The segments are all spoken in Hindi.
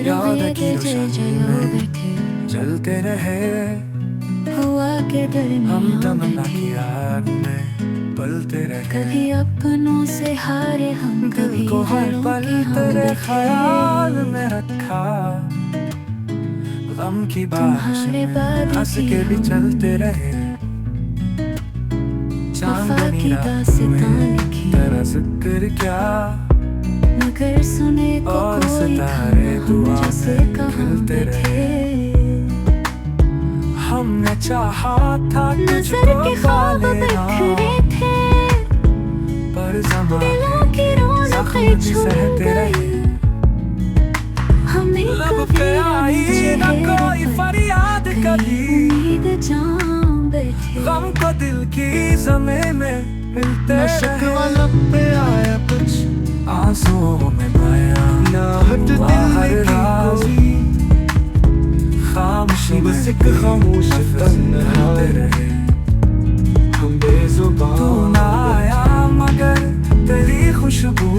याद की रोशनी में जलते रहे हुआ के हम दरमियां तमन्ना बैठे। की आग में पलते रहे कभी अपनों से हारे हम, दिल कभी को हर दिलों पल की हम तेरे बैठे। ख्याल में रखा, गम की बारिश तुम्हारे में बाद हंस भी के भी हम चलते रहे। वफा चांदनी की रात दास्तां में लिखी, तेरा जिक्र क्या, मगर सुने को और कोई था सितारे हम दुआ जैसे में कहाँ खिलते बैठे। हमने चाहा था नजर तुझको के पा ख्वाब लेना, बिखरे थे, पर दिलों ज़माने की के रौनकें जख्म भी छूट सहते गई। रहे। हमें लब कभी पे आई न कोई फरियाद कभी, उम्मीद जान बैठे। गम को दिल की ज़मीं में मिलते शक्ल रहे। लब पे आया कुछ आंसुओं में बयां ना हट दिल हर की राज, कोई, खामोशी में बस एक खामोश तन्हा मिलते रहे। हम बेजुबान। तू ना आया मगर तेरी खुशबू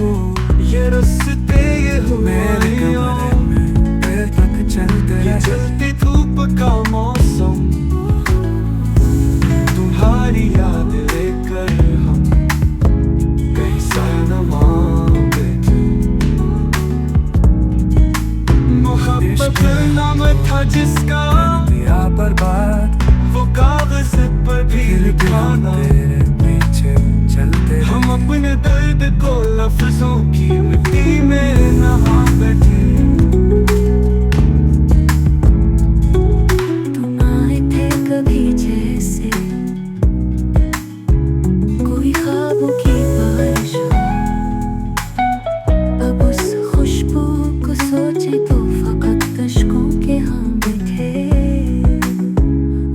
ये रास्ते ये मेरे हुआ कमरे में देर तक चलते ये रहे। चलती धूप का मौसम, तुम्हारी याद लेकर हम कहीं सैनमा बैठे। मोहब्बत नाम था जिसका दिया बर्बाद, वो कागज पर भी फिर भी हम लिखाना। तेरे पीछे चलते हम रहे। अपने दर्द को लफ्जों की मिट्टी में नहा बैठे। तुम आए थे कभी जैसे कोई ख्वाबों की बारिश हो, अब उस खुशबू को सोचे तो फकत अश्कों के हम बैठे।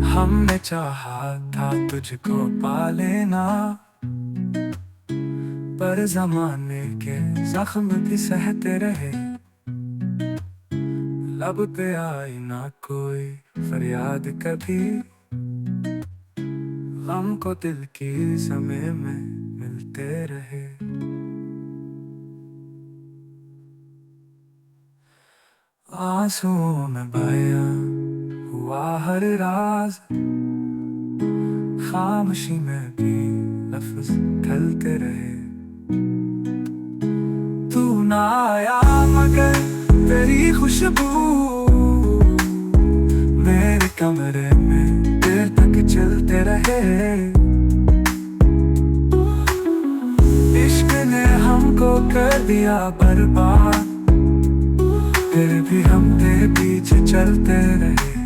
हमने चाहा था तुझको पा लेना, पर ज़माने के जख्म भी सहते रहे। लब पे आई ना कोई फरियाद कभी, गम को दिल की ज़मीं में मिलते रहे। आंसुओं में बयां हुआ हर राज, खामोशी में भी लफ्ज ढलते रहे। तू ना आया मगर तेरी खुशबू मेरे कमरे में देर तक चलते रहे। इश्क ने हमको कर दिया बर्बाद, फिर भी हम तेरे पीछे चलते रहे।